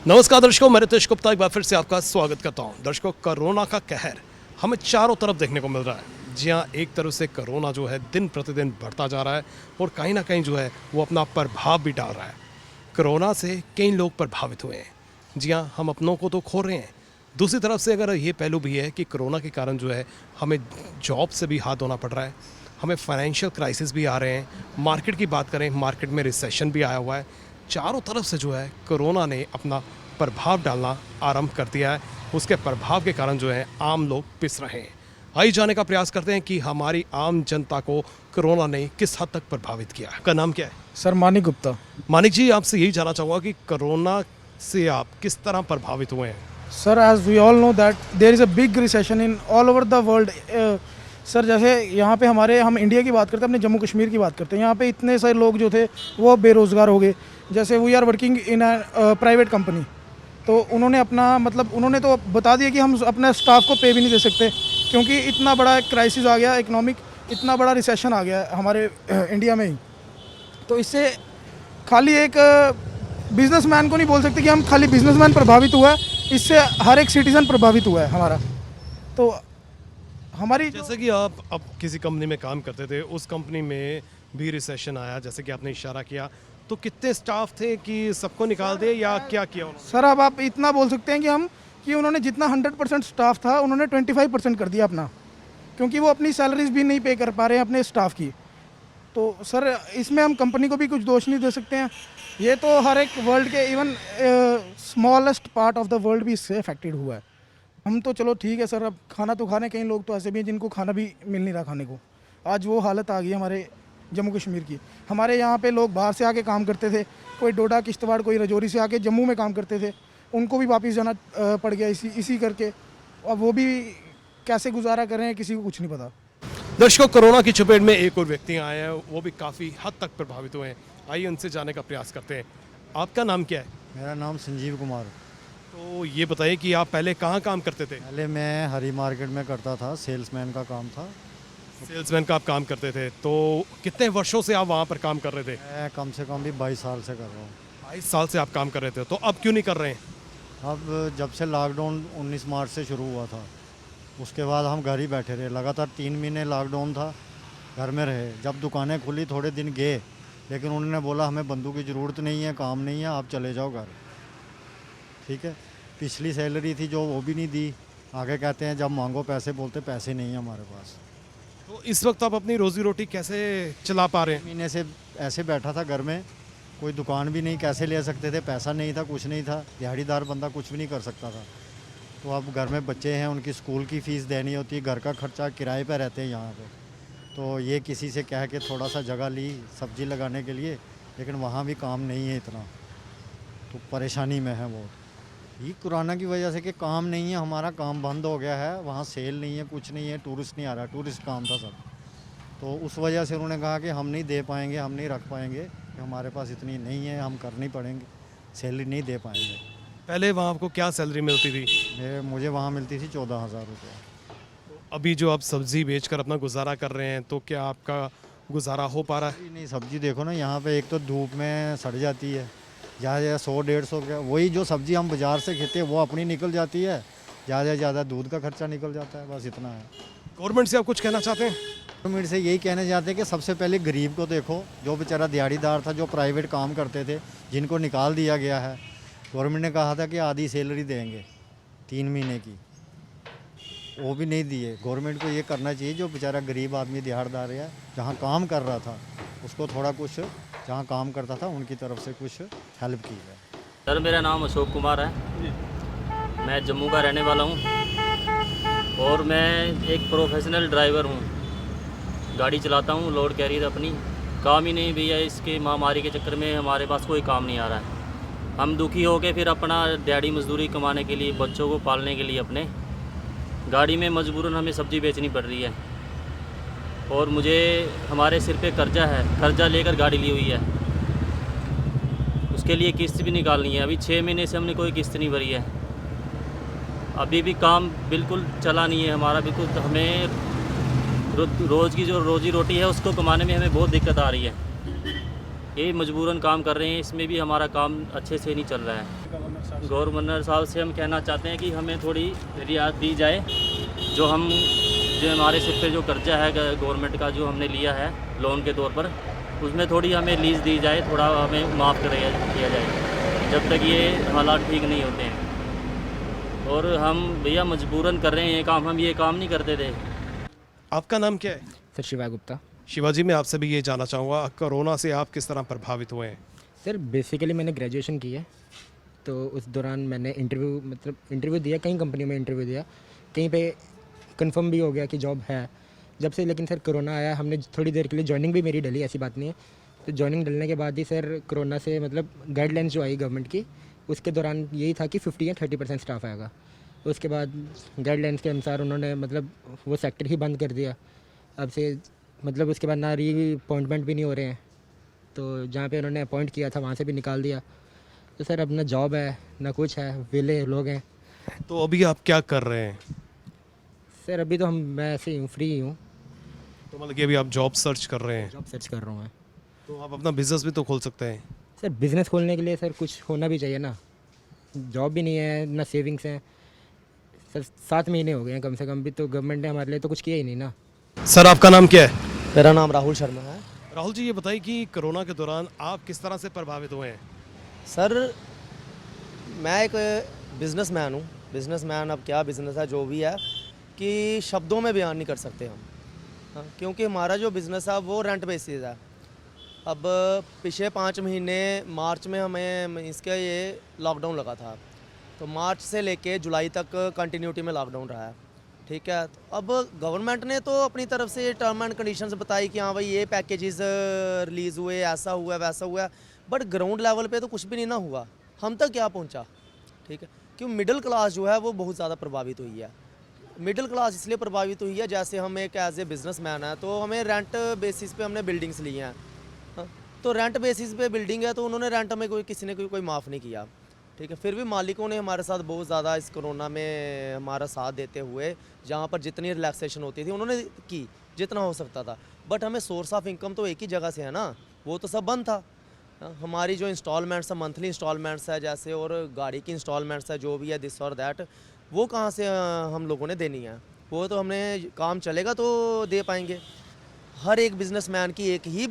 नमस्कार दर्शकों, मैं रितेश गुप्ता एक बार फिर से आपका स्वागत करता हूं। दर्शकों, कोरोना का कहर हमें चारों तरफ देखने को मिल रहा है। जी हाँ, एक तरफ से कोरोना जो है दिन प्रतिदिन बढ़ता जा रहा है और कहीं ना कहीं जो है वो अपना प्रभाव भी डाल रहा है। कोरोना से कई लोग प्रभावित हुए हैं। जी हाँ, हम अपनों को तो खो रहे हैं। दूसरी तरफ से अगर ये पहलू भी है कि कोरोना के कारण जो है हमें जॉब से भी हाथ धोना पड़ रहा है, हमें फाइनेंशियल क्राइसिस भी आ रहे हैं। मार्केट की बात करें, मार्केट में रिसेशन भी आया हुआ है। चारों तरफ से जो है कोरोना ने अपना प्रभाव डालना आरंभ कर दिया है। उसके प्रभाव के कारण जो है आम लोग पिस रहे हैं। आइए जानने का प्रयास करते हैं कि हमारी आम जनता को कोरोना ने किस हद तक प्रभावित किया। आपका नाम क्या है? सर मानिक गुप्ता। मानिक जी, आपसे यही जानना चाहूँगा कि कोरोना से आप किस तरह प्रभावित हुए हैं? Sir as we all know that there is a big recession in all over the world. Sir जैसे यहाँ पे हम इंडिया की बात करते हैं, अपने जम्मू कश्मीर की बात करते हैं, यहाँ पे इतने सारे लोग जो थे वो बेरोज़गार हो गए। जैसे we are working in a private company, तो उन्होंने तो बता दिया कि हम अपने स्टाफ को पे भी नहीं दे सकते, क्योंकि इतना बड़ा क्राइसिस आ गया इकोनॉमिक, इतना बड़ा रिसेशन आ गया हमारे इंडिया में ही। तो इससे खाली एक बिजनेसमैन को नहीं बोल सकते कि हम खाली बिजनेसमैन प्रभावित हुआ है, इससे हर एक सिटीज़न प्रभावित हुआ है हमारा। तो हमारी जैसे कि आप अब किसी कंपनी में काम करते थे, उस कंपनी में भी रिसेशन आया, जैसे कि आपने इशारा किया, तो कितने स्टाफ थे कि सबको निकाल दिए या क्या किया उन्होंने? सर अब आप इतना बोल सकते हैं कि उन्होंने जितना 100% स्टाफ था उन्होंने 25% कर दिया अपना, क्योंकि वो अपनी सैलरीज भी नहीं पे कर पा रहे हैं अपने स्टाफ की। तो सर इसमें हम कंपनी को भी कुछ दोष नहीं दे सकते हैं। ये तो हर एक वर्ल्ड के, even smallest part of the world भी इससे अफेक्टेड हुआ है। हम तो चलो ठीक है सर, अब खाना तो खाने, कई लोग तो ऐसे भी हैं जिनको खाना भी मिल नहीं रहा खाने को। आज वो हालत आ गई हमारे जम्मू कश्मीर की। हमारे यहाँ पे लोग बाहर से आके काम करते थे, कोई डोडा किश्तवाड़, कोई रजौरी से आके जम्मू में काम करते थे, उनको भी वापस जाना पड़ गया इसी करके। अब वो भी कैसे गुजारा कर रहे हैं किसी को कुछ नहीं पता। दर्शकों, कोरोना की चपेट में एक और व्यक्ति आए हैं, वो भी काफ़ी हद तक प्रभावित हुए हैं। आइए उनसे जानने का प्रयास करते हैं। आपका नाम क्या है? मेरा नाम संजीव कुमार। तो ये बताइए कि आप पहले कहाँ काम करते थे? पहले मैं हरी मार्केट में करता था, सेल्समैन का काम था। सेल्समैन का आप काम करते थे, तो कितने वर्षों से आप वहाँ पर काम कर रहे थे? मैं कम से कम भी 22 साल से कर रहा हूँ। 22 साल से आप काम कर रहे थे, तो अब क्यों नहीं कर रहे हैं? अब जब से लॉकडाउन 19 मार्च से शुरू हुआ था, उसके बाद हम घर ही बैठे रहे। लगातार 3 महीने लॉकडाउन था, घर में रहे। जब दुकानें खुली थोड़े दिन गए, लेकिन उन्होंने बोला हमें बंदूक की ज़रूरत नहीं है, काम नहीं है, आप चले जाओ घर। ठीक है, पिछली सैलरी थी जो वो भी नहीं दी। आगे कहते हैं जब मांगो पैसे, बोलते पैसे नहीं है हमारे पास। तो इस वक्त आप अपनी रोजी रोटी कैसे चला पा रहे हैं? महीने से ऐसे बैठा था घर में, कोई दुकान भी नहीं, कैसे ले सकते थे, पैसा नहीं था, कुछ नहीं था। दिहाड़ीदार बंदा कुछ भी नहीं कर सकता था। तो अब घर में बच्चे हैं, उनकी स्कूल की फ़ीस देनी होती है, घर का खर्चा, किराए पे रहते हैं यहाँ पे। तो ये किसी से कह के थोड़ा सा जगह ली सब्ज़ी लगाने के लिए, लेकिन वहाँ भी काम नहीं है इतना, तो परेशानी में है वो। ये कोरोना की वजह से कि काम नहीं है, हमारा काम बंद हो गया है, वहाँ सेल नहीं है, कुछ नहीं है, टूरिस्ट नहीं आ रहा। टूरिस्ट काम था सब, तो उस वजह से उन्होंने कहा कि हम नहीं दे पाएंगे, हम नहीं रख पाएंगे, कि हमारे पास इतनी नहीं है, हम करनी पड़ेंगे, सैलरी नहीं दे पाएंगे। पहले वहाँ आपको क्या सैलरी मिलती थी? मुझे वहाँ मिलती थी 14,000 रुपये। अभी जो आप सब्जी बेचकर अपना गुजारा कर रहे हैं, तो क्या आपका गुजारा हो पा रहा है? नहीं, सब्जी देखो ना, यहाँ पे एक तो धूप में सड़ जाती है, ज़्यादा 100-150 का। वही जो सब्जी हम बाज़ार से खेते हैं वो अपनी निकल जाती है, ज़्यादा से ज़्यादा दूध का खर्चा निकल जाता है, बस इतना है। गवर्नमेंट से आप कुछ कहना चाहते हैं? गवर्नमेंट से यही कहना चाहते हैं कि सबसे पहले गरीब को देखो, जो बेचारा दिहाड़ीदार था, जो प्राइवेट काम करते थे, जिनको निकाल दिया गया है। गवर्नमेंट ने कहा था कि आधी सैलरी देंगे 3 महीने की, वो भी नहीं दिए। गवर्नमेंट को ये करना चाहिए, जो बेचारा गरीब आदमी दिहाड़ीदार है, जहाँ काम कर रहा था उसको थोड़ा कुछ, जहाँ काम करता था उनकी तरफ से कुछ हेल्प की जाए। सर मेरा नाम अशोक कुमार है, मैं जम्मू का रहने वाला हूँ और मैं एक प्रोफेशनल ड्राइवर हूँ। गाड़ी चलाता हूँ, लोड कैरियर अपनी। काम ही नहीं भैया, इसके महामारी के चक्कर में हमारे पास कोई काम नहीं आ रहा है। हम दुखी हो के फिर अपना दिहाड़ी मजदूरी कमाने के लिए, बच्चों को पालने के लिए अपने गाड़ी में मजबूरन हमें सब्ज़ी बेचनी पड़ रही है। और मुझे हमारे सिर पे कर्जा है, कर्जा लेकर गाड़ी ली हुई है, उसके लिए किस्त भी निकालनी है। अभी 6 महीने से हमने कोई किस्त नहीं भरी है, अभी भी काम बिल्कुल चला नहीं है हमारा बिल्कुल। हमें रोज़ की जो रोज़ी रोटी है उसको कमाने में हमें बहुत दिक्कत आ रही है। ये मजबूरन काम कर रहे हैं, इसमें भी हमारा काम अच्छे से नहीं चल रहा है। गवर्नर साहब से हम कहना चाहते हैं कि हमें थोड़ी रियायत दी जाए, जो हमारे सिर पे जो कर्जा है गवर्नमेंट का जो हमने लिया है लोन के तौर पर, उसमें थोड़ी हमें लीज दी जाए, थोड़ा हमें माफ़ किया जाए जब तक ये हालात ठीक नहीं होते हैं। और हम भैया मजबूरन कर रहे हैं ये काम, हम ये काम नहीं करते थे। आपका नाम क्या है? सर शिवा गुप्ता। शिवाजी, मैं आपसे भी ये जानना चाहूँगा, कोरोना से आप किस तरह प्रभावित हुए हैं? सर बेसिकली मैंने ग्रेजुएशन की है, तो उस दौरान मैंने इंटरव्यू दिया, कई कंपनियों में इंटरव्यू दिया, कहीं पे कंफर्म भी हो गया कि जॉब है। जब से लेकिन सर कोरोना आया, हमने थोड़ी देर के लिए जॉइनिंग भी मेरी डली, ऐसी बात नहीं है। तो जॉइनिंग डलने के बाद ही सर कोरोना से गाइडलाइंस जो आई गवर्नमेंट की, उसके दौरान यही था कि 50 या 30% स्टाफ आएगा। उसके बाद गाइडलाइंस के अनुसार उन्होंने वो सेक्टर ही बंद कर दिया। अब से उसके बाद ना री अपॉइंटमेंट भी नहीं हो रहे हैं, तो जहाँ पे उन्होंने अपॉइंट किया था वहाँ से भी निकाल दिया। तो सर अब ना जॉब है ना कुछ है, वेले लोग हैं। तो अभी आप क्या कर रहे हैं? सर अभी तो मैं ऐसे ही हूँ, फ्री ही हूँ, तो मतलब कि अभी आप जॉब सर्च कर रहे हैं? जॉब सर्च कर रहा हूँ मैं। तो आप अपना बिजनेस भी तो खोल सकते हैं। सर बिज़नेस खोलने के लिए सर कुछ होना भी चाहिए ना, जॉब भी नहीं है ना सेविंग्स हैं। सर 7 महीने हो गए हैं कम से कम भी, तो गवर्नमेंट ने हमारे लिए तो कुछ किया ही नहीं ना। सर आपका नाम क्या है? मेरा नाम राहुल शर्मा है। राहुल जी, ये बताइए कि कोरोना के दौरान आप किस तरह से प्रभावित हुए हैं? सर मैं एक बिजनेसमैन हूँ। बिजनेसमैन, अब क्या बिज़नेस है जो भी है कि शब्दों में बयान नहीं कर सकते हम। हाँ, क्योंकि हमारा जो बिज़नेस है वो रेंट बेसिस है। अब पिछले 5 महीने मार्च में हमें इसका ये लॉकडाउन लगा था, तो मार्च से लेके जुलाई तक कंटिन्यूटी में लॉकडाउन रहा है। ठीक है, तो अब गवर्नमेंट ने तो अपनी तरफ से टर्म एंड कंडीशंस बताई कि हाँ भाई ये पैकेजेस रिलीज़ हुए, ऐसा हुआ वैसा हुआ, बट ग्राउंड लेवल पे तो कुछ भी नहीं ना हुआ, हम तक क्या पहुंचा। ठीक है, क्यों मिडिल क्लास जो है वो बहुत ज़्यादा प्रभावित हुई है। मिडिल क्लास इसलिए प्रभावित हुई है, जैसे हम एक एज ए बिजनेसमैन है तो हमें रेंट बेसिस पे हमने बिल्डिंग्स ली हैं। हाँ, तो रेंट बेसिस पे बिल्डिंग है तो उन्होंने रेंट हमें किसी ने कोई माफ़ नहीं किया। ठीक है, फिर भी मालिकों ने हमारे साथ बहुत ज़्यादा इस कोरोना में हमारा साथ देते हुए, जहाँ पर जितनी रिलैक्सेशन होती थी उन्होंने की, जितना हो सकता था। बट हमें सोर्स ऑफ इनकम तो एक ही जगह से है ना, वो तो सब बंद था। हमारी जो इंस्टॉलमेंट्स है, मंथली इंस्टॉलमेंट्स है जैसे, और गाड़ी की इंस्टॉलमेंट्स है, जो भी है दिस और दैट, वो कहाँ से हम लोगों ने देनी है? वो तो हमने काम चलेगा तो दे पाएंगे। हर एक बिजनेसमैन की एक ही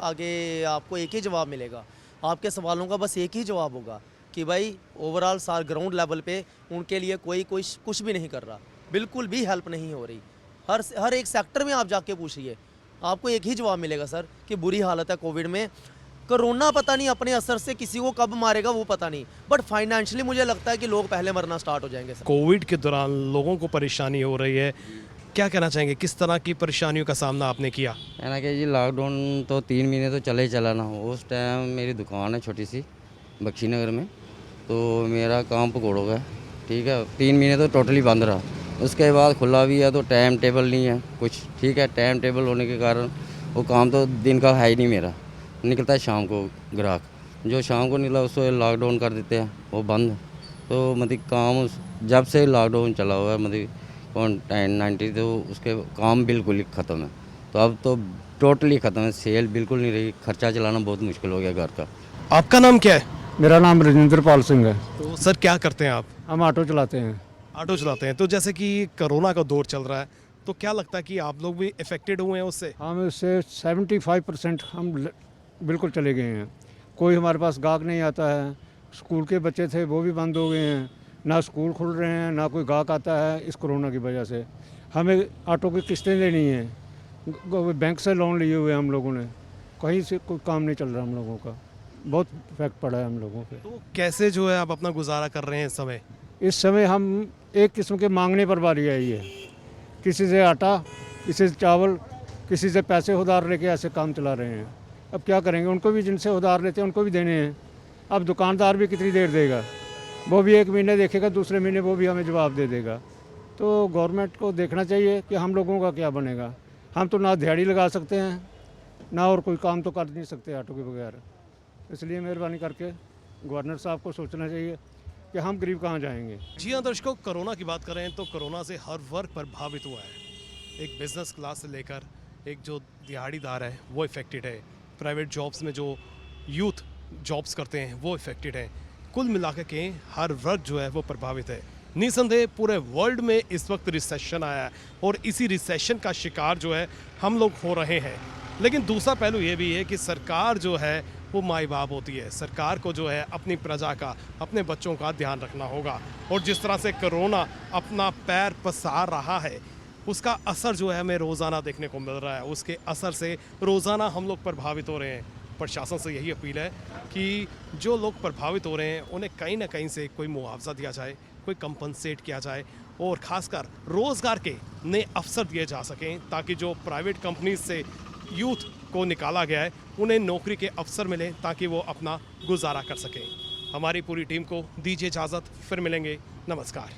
आगे आपको एक ही जवाब मिलेगा, आपके सवालों का बस एक ही जवाब होगा कि भाई ओवरऑल सार ग्राउंड लेवल पे उनके लिए कोई कुछ भी नहीं कर रहा, बिल्कुल भी हेल्प नहीं हो रही। हर एक सेक्टर में आप जाके पूछिए, आपको एक ही जवाब मिलेगा सर कि बुरी हालत है कोविड में। कोरोना पता नहीं अपने असर से किसी को कब मारेगा वो पता नहीं, बट फाइनेंशियली मुझे लगता है कि लोग पहले मरना स्टार्ट हो जाएंगे सर। कोविड के दौरान लोगों को परेशानी हो रही है, क्या कहना चाहेंगे, किस तरह की परेशानियों का सामना आपने किया? है ना कि जी लॉकडाउन तो 3 महीने तो चले ही चला ना। उस टाइम मेरी दुकान है छोटी सी बख्शी नगर में, तो मेरा काम पकौड़ों का है। ठीक है, 3 महीने तो टोटली बंद रहा। उसके बाद खुला भी है तो टाइम टेबल नहीं है कुछ। ठीक है, टाइम टेबल होने के कारण वो काम तो दिन का है ही नहीं मेरा, निकलता है शाम को ग्राहक, जो शाम को निकला उसको लॉकडाउन कर देते हैं, वो बंद। तो काम जब से लॉकडाउन चला हुआ है COVID-19, तो उसके काम बिल्कुल ही ख़त्म है। तो अब तो टोटली ख़त्म है, सेल बिल्कुल नहीं रही, खर्चा चलाना बहुत मुश्किल हो गया घर का। आपका नाम क्या है? मेरा नाम राजेंद्र पाल सिंह है। तो सर क्या करते हैं आप? हम ऑटो चलाते हैं। ऑटो चलाते हैं। तो जैसे कि कोरोना का दौर चल रहा है, तो क्या लगता है कि आप लोग भी इफेक्टेड हुए हैं उससे? हम इससे 75% हम बिल्कुल चले गए हैं। कोई हमारे पास गाहक नहीं आता है। स्कूल के बच्चे थे वो भी बंद हो गए हैं, ना स्कूल खुल रहे हैं, ना कोई गाहक आता है इस कोरोना की वजह से। हमें ऑटो की किस्तें लेनी हैं, बैंक से लोन लिए हुए हम लोगों ने, कहीं से कोई काम नहीं चल रहा हम लोगों का, बहुत इफेक्ट पड़ा है हम लोगों पे। तो कैसे जो है आप अपना गुजारा कर रहे हैं इस समय? इस समय हम एक किस्म के मांगने पर बारी आई है, किसी से आटा, किसी से चावल, किसी से पैसे उधार लेके ऐसे काम चला रहे हैं। अब क्या करेंगे, उनको भी जिनसे उधार लेते हैं उनको भी देने हैं। अब दुकानदार भी कितनी देर देगा, वो भी 1 महीने देखेगा, दूसरे महीने वो भी हमें जवाब दे देगा। तो गवर्नमेंट को देखना चाहिए कि हम लोगों का क्या बनेगा। हम तो ना दिहाड़ी लगा सकते हैं, ना और कोई काम तो कर नहीं सकते ऑटो के बगैर। इसलिए मेहरबानी करके गवर्नर साहब को सोचना चाहिए कि हम गरीब कहाँ जाएंगे। जी हाँ दर्शकों, कोरोना की बात करें तो कोरोना से हर वर्ग प्रभावित हुआ है। एक बिजनेस क्लास से लेकर एक जो दिहाड़ीदार है वो इफेक्टेड है। प्राइवेट जॉब्स में जो यूथ जॉब्स करते हैं वो इफ़ेक्टेड हैं। कुल मिलाकर के हर वर्ग जो है वो प्रभावित है। निसंदेह पूरे वर्ल्ड में इस वक्त रिसेशन आया है और इसी रिसेशन का शिकार जो है हम लोग हो रहे हैं। लेकिन दूसरा पहलू ये भी है कि सरकार जो है वो माई बाप होती है। सरकार को जो है अपनी प्रजा का, अपने बच्चों का ध्यान रखना होगा। और जिस तरह से कोरोना अपना पैर पसार रहा है उसका असर जो है हमें रोज़ाना देखने को मिल रहा है। उसके असर से रोज़ाना हम लोग प्रभावित हो रहे हैं। प्रशासन से यही अपील है कि जो लोग प्रभावित हो रहे हैं उन्हें कहीं ना कहीं से कोई मुआवजा दिया जाए, कोई कंपनसेट किया जाए और ख़ासकर रोज़गार के नए अवसर दिए जा सकें ताकि जो प्राइवेट कंपनीज से यूथ को निकाला गया है उन्हें नौकरी के अवसर मिलें ताकि वो अपना गुजारा कर सकें। हमारी पूरी टीम को दीजिए इजाज़त, फिर मिलेंगे। नमस्कार।